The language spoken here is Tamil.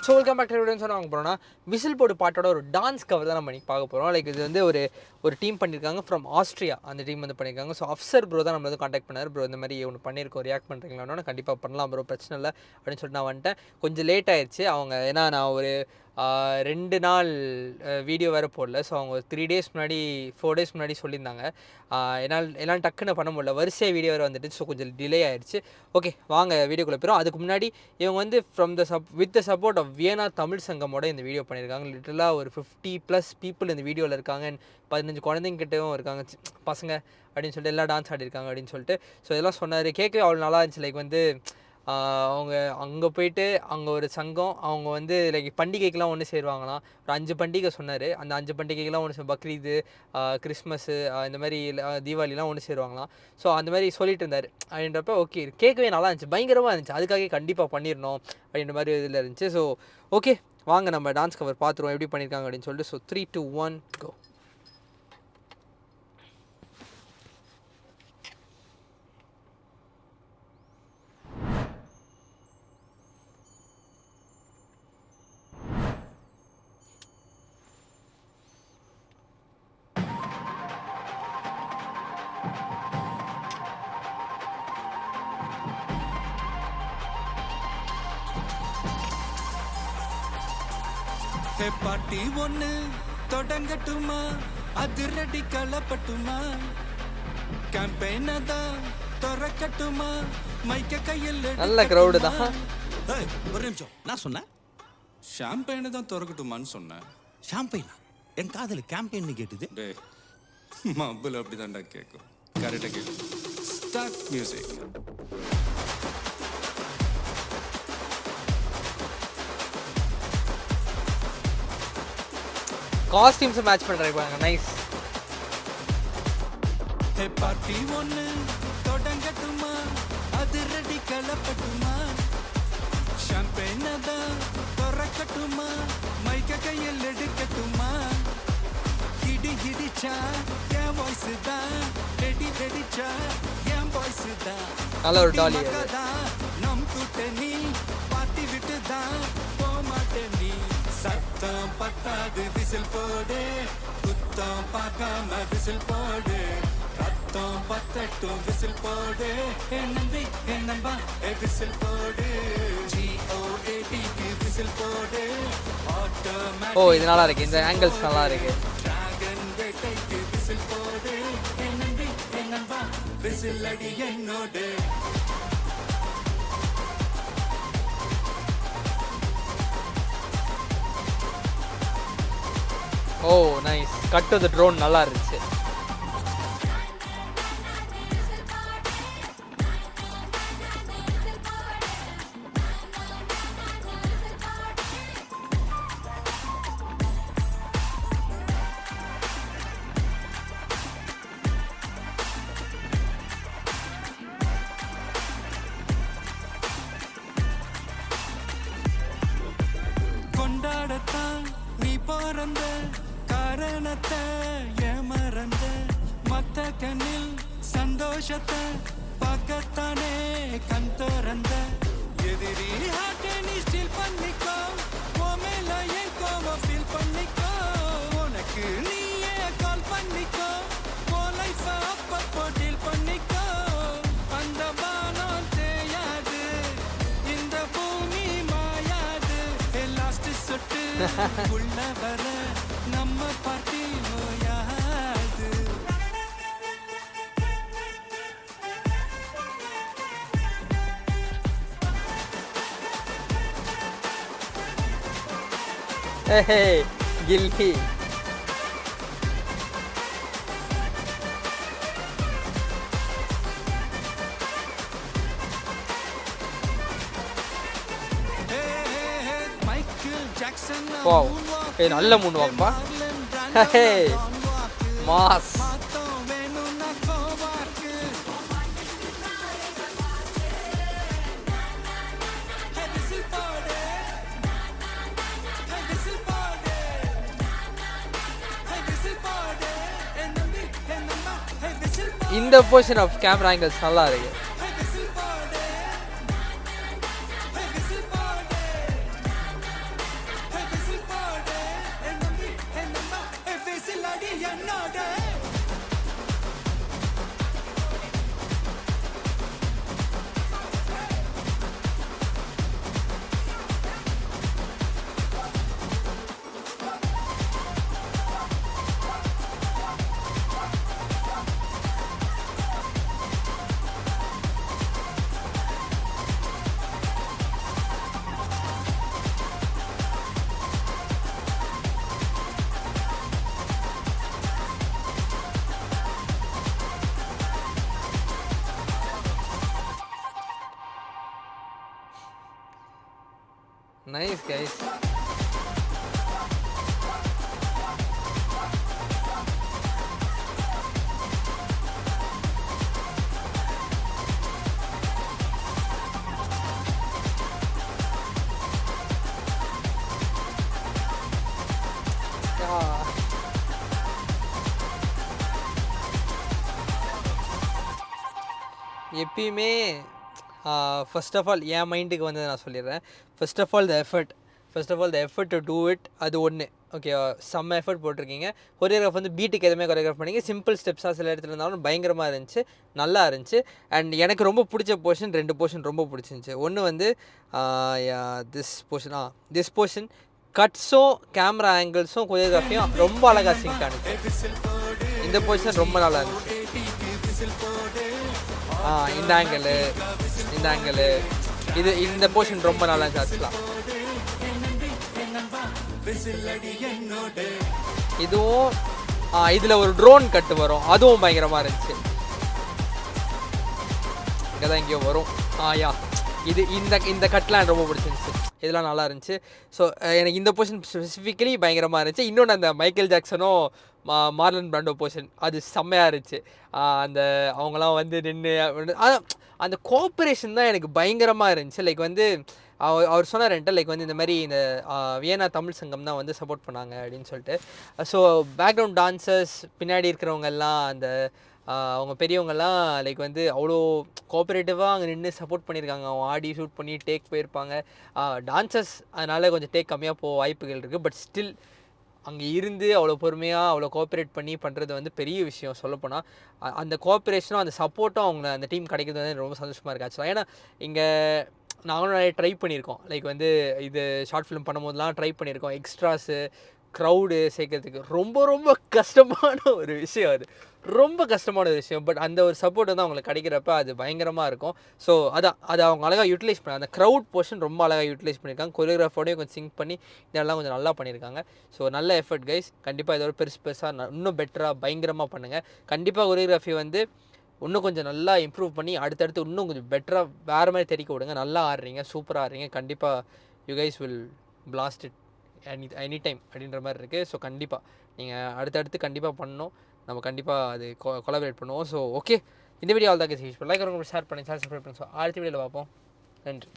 ஸோ வெல்கம் பேக் டு வீடியோன்னு சொன்னால் போகிறோம்னா விசில் போடு பாட்டோட ஒரு டான்ஸ் கவர் தான் நம்ம இன்னைக்கு பார்க்க போகிறோம். லைக் இது வந்து ஒரு டீம் பண்ணியிருக்காங்க ஃப்ரம் ஆஸ்ட்ரியா. அந்த டீம் வந்து பண்ணியிருக்காங்க. ஸோ அஃப்சர் ப்ரோ தான் நம்ம வந்து காண்டாக்ட் பண்ணார். ப்ரோ இந்த மாதிரி ஒன்று பண்ணியிருக்கோம், ரியாக்ட் பண்ணுறீங்களான்னு. கண்டிப்பாக பண்ணலாம் ப்ரோ, பிரச்சனை இல்லை அப்படின்னு சொல்லிட்டு நான் வந்துட்டேன். கொஞ்சம் லேட் ஆயிடுச்சு. அவங்க ஏன்னா நான் ஒரு 2 நாள் வீடியோ வேறு போடல. ஸோ அவங்க 3 days முன்னாடி 4 days முன்னாடி சொல்லியிருந்தாங்க. என்னால் டக்குன்னு பண்ண முடியல, வரிசையாக வீடியோ வேறு வந்துட்டு. ஸோ கொஞ்சம் டிலே ஆகிடுச்சு. ஓகே வாங்க வீடியோக்குள்ளே போயிடும். அதுக்கு முன்னாடி இவங்க வந்து from the with the support of Vienna Tamil சங்கமோட இந்த வீடியோ பண்ணியிருக்காங்க. லிட்டரலாக ஒரு 50+ பீப்புள் இந்த வீடியோவில் இருக்காங்க. 15 குழந்தைங்கிட்டவும் இருக்காங்க, பசங்க அப்படின்னு சொல்லிட்டு எல்லாம் டான்ஸ் ஆடிருக்காங்க அப்படின்னு சொல்லிட்டு. ஸோ இதெல்லாம் சொன்னார், கேட்கவே அவ்வளோ நல்லா இருந்துச்சு. லைக் வந்து அவங்க அங்கே போயிட்டு அங்கே ஒரு சங்கம், அவங்க வந்து லைக் பண்டிகைக்கெலாம் ஒன்று சேருவாங்களாம். ஒரு 5 பண்டிகை சொன்னார். அந்த 5 பண்டிகைக்கெலாம் ஒன்று பக்ரீது, கிறிஸ்மஸ்ஸு, இந்த மாதிரி தீபாவளிலாம் ஒன்று சேருவாங்களாம். ஸோ அந்த மாதிரி சொல்லிட்டு இருந்தார். அப்படின்றப்ப ஓகே கேட்கவே நல்லா இருந்துச்சு, பயங்கரமாக இருந்துச்சு. அதுக்காக கண்டிப்பாக பண்ணிடணும் அப்படின்ற மாதிரி இதில் இருந்துச்சு. ஸோ ஓகே வாங்க நம்ம டான்ஸ் கவர் பார்த்துருவோம் எப்படி பண்ணியிருக்காங்க அப்படின்னு சொல்லிட்டு. ஸோ 3, 2, 1 கோ. பாட்டி ஒண்ணு தொடங்கட்டுமா, அதிரடி கலப்பட்டுமா, கேம்பெயின தான் திறக்கட்டுமா, மைக்க கையில் நல்ல கிரவுடு தான். ஒரு நிமிஷம், நான் சொன்னேன் ஷாம்பெயினை தான் திறக்கட்டுமான்னு சொன்னேன். ஷாம்பெயினா? என் காதல் கேம்பெயின் கேட்டுது. டே மப்பிள் அப்படிதான்டா கேட்கும். கரெக்டாக கேட்கும். Start music. காஸ்டியூம்ஸ் மேட்ச் பண்ணுறாங்க. நைஸ். பார்ட்டி ஒன்று தொடங்கட்டுமா, அதிரடி கலப்பட்டுமா, ஷாம்பெயினை தான் திறக்கட்டுமா, மைக்க கையில் எடுக்கட்டுமா, இடி இடிச்சா என் வாய்ஸ் தான், ரெடி ரெடிச்சா என் வாய்ஸ் தான். நல்ல ஒரு டாலி நம் கூட்டணி பாட்டி விட்டு தான் போமாட்டேன் நீ. சத்தம் பத்தாது விசில் போடு, குத்தம் பார்க்காம விசில் போடு, ரத்தம் பத்தட்டும் விசில் போடு, நம்பி நம்பா விசில் போடு, GOATக்கு விசில் போடு, ஆட்டோமேட்டிக். ஓ இது நல்லா இருக்கு, இந்த ஆங்கிள்ஸ் நல்லா இருக்கு. டிராகன் வேட்டைக்கு விசில் போடு, நம்பி நம்பா விசில் அடி என்னோடு. ஓ nice. Cut to the drone நல்லா இருந்துச்சு. கொண்டாடத்தான் நீ பிறந்த காரணத்தை ஏமறந்த, மத்த கண்ணில் சந்தோஷத்தை பார்க்கத்தானே கண் திறந்த, எதிரி ஹார்ட்டை நீ ஸ்டீல் பண்ணிக்கோ, மேல என் கோவம் ஃபீல் பண்ணிக்கோ, உனக்கு நீயே கால் பண்ணிக்கோ, உன் லைஃப் அப்பப்போ டீல் பண்ணிக்கோ, அந்த பானம் தேயாது, இந்த பூமி மாயாது, லாஸ்ட் சொட்டு உள்ள வர நம்ம பார்ட்டி நோயாது. கில்லி மைக்கேல் ஜாக்சன் நல்ல மூணு வாக்குப்பா. மாஸ். இந்த போர்ஷன் ஆஃப் கேமரா ஆங்கிள்ஸ் நல்லா இருக்கு. Nice guys. எப்பயுமே ஃபர்ஸ்ட் ஆஃப் ஆல் என் மைண்டுக்கு வந்து நான் சொல்லிடுறேன். First of all the effort to do it, அது ஒன்று. ஓகே, செம்ம எஃபர்ட் போட்டிருக்கீங்க. கொரியோகிராஃப் வந்து பீட்டுக்கு எதுவுமே கொரியோகிராஃப் பண்ணிங்க. சிம்பிள் ஸ்டெப்ஸாக சில இடத்துல இருந்தாலும் பயங்கரமாக இருந்துச்சு, நல்லா இருந்துச்சு. அண்ட் எனக்கு ரொம்ப பிடிச்ச போர்ஷன் 2 போர்ஷன் ரொம்ப பிடிச்சிருந்துச்சு. ஒன்று வந்து திஸ் போர்ஷன் கட்ஸும் கேமரா ஆங்கிள்ஸும் கொரியோகிராஃபியும் ரொம்ப அழகாக சிங்க் ஆனிச்சு. இந்த போர்ஷன் ரொம்ப நல்லா இருந்துச்சு. இந்த ஆங்கிள் இந்த போர்ஷன் ரொம்ப நல்லா இருந்துச்சு. இதுவும் இதில் ஒரு ட்ரோன் கட்டு வரும், அதுவும் பயங்கரமாக இருந்துச்சு. இங்கே தான் இங்கே வரும். யா இது இந்த கட்லாம் எனக்கு ரொம்ப பிடிச்சிருந்துச்சு. இதெல்லாம் நல்லா இருந்துச்சு. ஸோ எனக்கு இந்த போர்ஷன் ஸ்பெசிஃபிக்கலி பயங்கரமாக இருந்துச்சு. இன்னொன்று அந்த மைக்கேல் ஜாக்சனும் மார்லன் பிராண்டோ போர்ஷன் அது செம்மையாக இருந்துச்சு. அந்த அவங்களாம் வந்து நின்று அந்த கோஆப்ரேஷன் தான் எனக்கு பயங்கரமாக இருந்துச்சு. லைக் வந்து அவர் சொன்னார்ன்ட்டு லைக் வந்து இந்த மாதிரி இந்த வியன்னா தமிழ் சங்கம் தான் வந்து சப்போர்ட் பண்ணாங்க அப்படின்னு சொல்லிட்டு. ஸோ பேக்ரவுண்ட் டான்சர்ஸ் பின்னாடி இருக்கிறவங்க எல்லாம் அந்த அவங்க பெரியவங்கெல்லாம் லைக் வந்து அவ்வளோ கோஆப்ரேட்டிவாக அங்கே நின்று சப்போர்ட் பண்ணியிருக்காங்க. அவங்க ஆடி ஷூட் பண்ணி டேக் போயிருப்பாங்க. டான்சர்ஸ் அதனால் கொஞ்சம் டேக் கம்மியாக போக வாய்ப்புகள் இருக்குது. பட் ஸ்டில் அங்கே இருந்து அவ்வளோ பொறுமையாக அவ்வளோ கோஆப்ரேட் பண்ணி பண்ணுறது வந்து பெரிய விஷயம் சொல்லப்போனால். அந்த கோஆப்ரேஷனும் அந்த சப்போர்ட்டும் அவங்க அந்த டீம் கிடைக்கிறது வந்து ரொம்ப சந்தோஷமாக இருக்குது ஆக்சுவலாக. ஏன்னா இங்கே நாங்களும் நிறைய ட்ரை பண்ணியிருக்கோம். லைக் வந்து இது ஷார்ட் ஃபிலிம் பண்ணும்போதெல்லாம் ட்ரை பண்ணியிருக்கோம். எக்ஸ்ட்ராஸு க்ரௌடு சேர்க்கறதுக்கு ரொம்ப ரொம்ப கஷ்டமான ஒரு விஷயம் அது, ரொம்ப கஷ்டமான ஒரு விஷயம். பட் அந்த ஒரு சப்போர்ட் வந்து அவங்களுக்கு கிடைக்கிறப்ப அது பயங்கரமாக இருக்கும். ஸோ அதை அவங்க அழகாக யூட்டிலைஸ் பண்ண அந்த க்ரௌட் போர்ஷன் ரொம்ப அழகாக யூட்டிலைஸ் பண்ணியிருக்காங்க. கொரியோகிராஃபோடையும் கொஞ்சம் சிங்க் பண்ணி இதெல்லாம் கொஞ்சம் நல்லா பண்ணியிருக்காங்க. ஸோ நல்ல எஃபர்ட் கைஸ். கண்டிப்பாக இதோட பெருசாக இன்னும் பெட்டராக பயங்கரமாக பண்ணுங்கள். கண்டிப்பாக கொரியோகிராஃபி வந்து இன்னும் கொஞ்சம் நல்லா இம்ப்ரூவ் பண்ணி அடுத்தடுத்து இன்னும் கொஞ்சம் பெட்டராக வேறு மாதிரி தெரிவிக்க விடுங்க. நல்லா ஆடுறீங்க, சூப்பராக ஆடுறீங்க. கண்டிப்பாக you guys will blast it any time அப்படின்ற மாதிரி இருக்குது. ஸோ கண்டிப்பாக நீங்கள் அடுத்தடுத்து கண்டிப்பாக பண்ணணும். நம்ம கண்டிப்பாக அது கொலாபரேட் பண்ணுவோம். ஸோ ஓகே, இந்த வீடியோ ஆல் தான் யூஸ் பண்ணி லைக் ஷேர் பண்ணி சப்ஸ்கிரைப் பண்ணி. ஸோ அடுத்த வீடியோவில் பார்ப்போம். நன்றி.